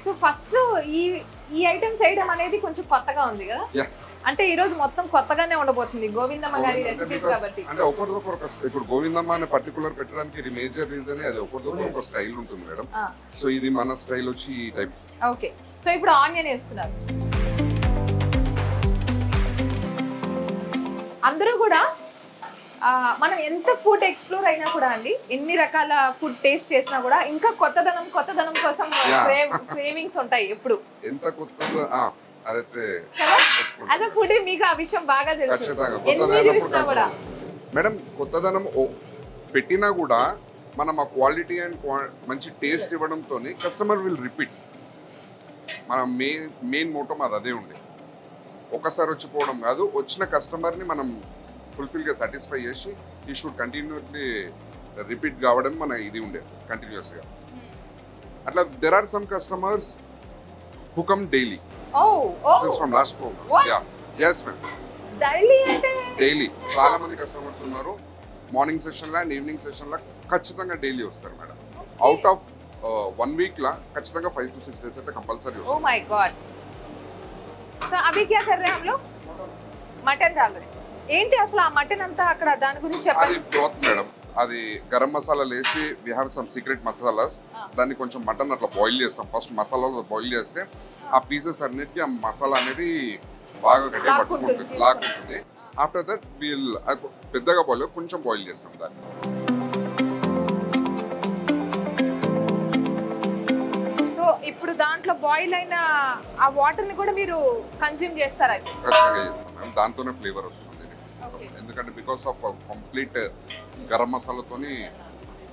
So first ఈ ఈ items చేయడం అనేది కొంచెం కొత్తగా ఉంది కదా. అంటే ఈ రోజు మొత్తం కొత్తగానే ఉండబోతుంది గోవిందమ్మ గారి రెసిపీస్ కాబట్టి. అంటే ఒకరిదొకరు ఇప్పుడు గోవిందమ్మ అనే పర్టికులర్ పెట్టడానికి ఇది మేజర్ రీజన్ అది ఒకరిదొకరు ఒక స్టైల్ ఉంటుంది మేడం. సో ఇది మన స్టైల్ వచ్చి ఈ టైప్. ఓకే, సో ఇప్పుడు ఆనియన్ వేస్తున్నారు. అందరూ కూడా మనం ఎంత ఫుడ్ ఎక్స్ప్లోర్ అయినా కూడా అండి, ఎన్ని రకాల ఫుడ్ టేస్ట్ చేసినా కూడా ఇంకా కొత్తదనం కోసం క్రేవింగ్స్ ఉంటాయి ఎప్పుడు. ఎంత కొత్తదో అదే ఫుడ్ మీకు ఆ విషయం బాగా తెలుసు. మేడం కొత్తదనం పెట్టినా కూడా మనం ఆ క్వాలిటీ అండ్ మంచి టేస్ట్ ఇవ్వడంతో కస్టమర్ విల్ రిపీట్. మన మెయిన్ మోటో మాది అదే ఉండే. ఒకసారి వచ్చిపోవడం కాదు, వచ్చిన కస్టమర్ని మనం ఫుల్ఫిల్గా సాటిస్ఫై చేసి ఈ షుడ్ కంటిన్యూస్లీ రిపీట్ కావడం మన ఇది ఉండే కంటిన్యూస్గా. అట్లా there are some customers who come daily. This is from last program. Yeah. Yes, ma'am. Daily. చాలా మంది కస్టమర్స్ ఉన్నారు. మార్నింగ్ సెషన్ లా అండ్ ఈవినింగ్ సెషన్ లా ఖచ్చితంగా డైలీ వస్తారు మేడం. అవుట్ ఆఫ్ 1 వీక్ లా ఖచ్చితంగా 5 to 6 days అయితే కంపల్సరీ వస్తారు. Oh my god. సో అभी क्या कर रहे हैं हम लोग? మటన్ डाल रहे हैं. ఏంటి అసలు ఆ మటన్ అంతా అక్కడ దాని గురించి చెప్పండి. అది బ్రోత్ మేడం. అది గరం మసాలాలు వేసి we have some secret masalas. దాన్ని కొంచెం మటన్ అట్లా బాయిల్ చేస్తాం. ఫస్ట్ మసాలాలో బాయిల్ చేస్తే ఆ పీసెస్ అన్నిటికీ ఆ మసాలా అనేది బాగా గట్టిగా పట్టుకుంటుంది, లాక్కుంటుంది. ఆఫ్టర్ దట్ వీల్ పెద్దగా బాయిల్ కొంచెం బాయిల్ చేస్తాం దాన్ని. సో ఇప్పుడు దాంట్లో బాయిల్ అయిన ఆ వాటర్ ని కూడా మీరు కన్స్యూమ్ చేస్తారా? ఖచ్చితంగా చేస్తాం. దాంతోనే ఫ్లేవర్ వస్తుంది. ఎందుకంటే బికాస్ ఆఫ్ కంప్లీట్ గరం మసాలాతోని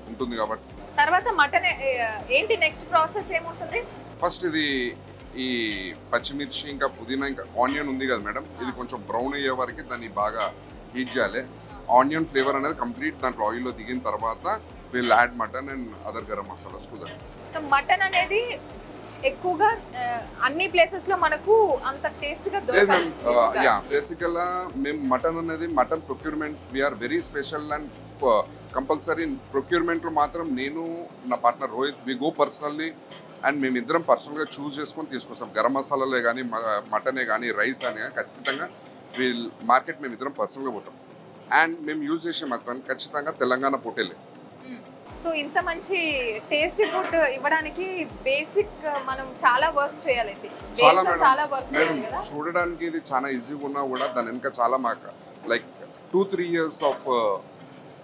ఉంటుంది కాబట్టి. తర్వాత మటన్ ఏంటి నెక్స్ట్ ప్రాసెస్ ఏముంటుంది? ఫస్ట్ ఇది ఈ పచ్చిమిర్చి ఇంకా పుదీనా ఇంకా ఆనియన్ ఉంది కదా మేడం, ఇది కొంచెం బ్రౌన్ అయ్యే వరకు దాన్ని బాగా హీట్ చేయాలి. ఆనియన్ ఫ్లేవర్ అనేది కంప్లీట్ దాంట్లో ఆయిల్లో దిగిన తర్వాత will add mutton and other garam masalas to that. So mutton అనేది ఎక్కువగా అన్ని ప్లేసెస్ లో మనకు అంత టేస్ట్ గా దొరకదు. యా బేసికల్ గా మేము మటన్ అనేది mutton procurement we are very special and compulsory procurement లో మాత్రం నేను నా partner Rohit we go personally and మేమిద్దరం పర్సనల్గా చూస్ చేసుకొని తీసుకొస్తాం. గరం మసాలాలే కానీ మటనే కానీ రైస్ అని ఖచ్చితంగా మార్కెట్ మేమిద్దరం పర్సనల్గా పోతాం. అండ్ మేము యూజ్ చేసే మటన్ ఖచ్చితంగా తెలంగాణ పొట్టేలే. సో ఇంత మంచి టేస్టీ ఫుడ్ ఇవ్వడానికి బేసిక్ మనం చాలా వర్క్ చేయాలి. చాలా వర్క్ చేయాలి కదా. చూడడానికి ఇది చాలా ఈజీగా ఉన్నా కూడా దాని వెనుక చాలా మాకు లైక్ 2-3 years ఆఫ్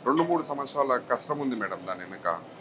2-3 సంవత్సరాల కష్టం ఉంది మేడం దాని వెనుక.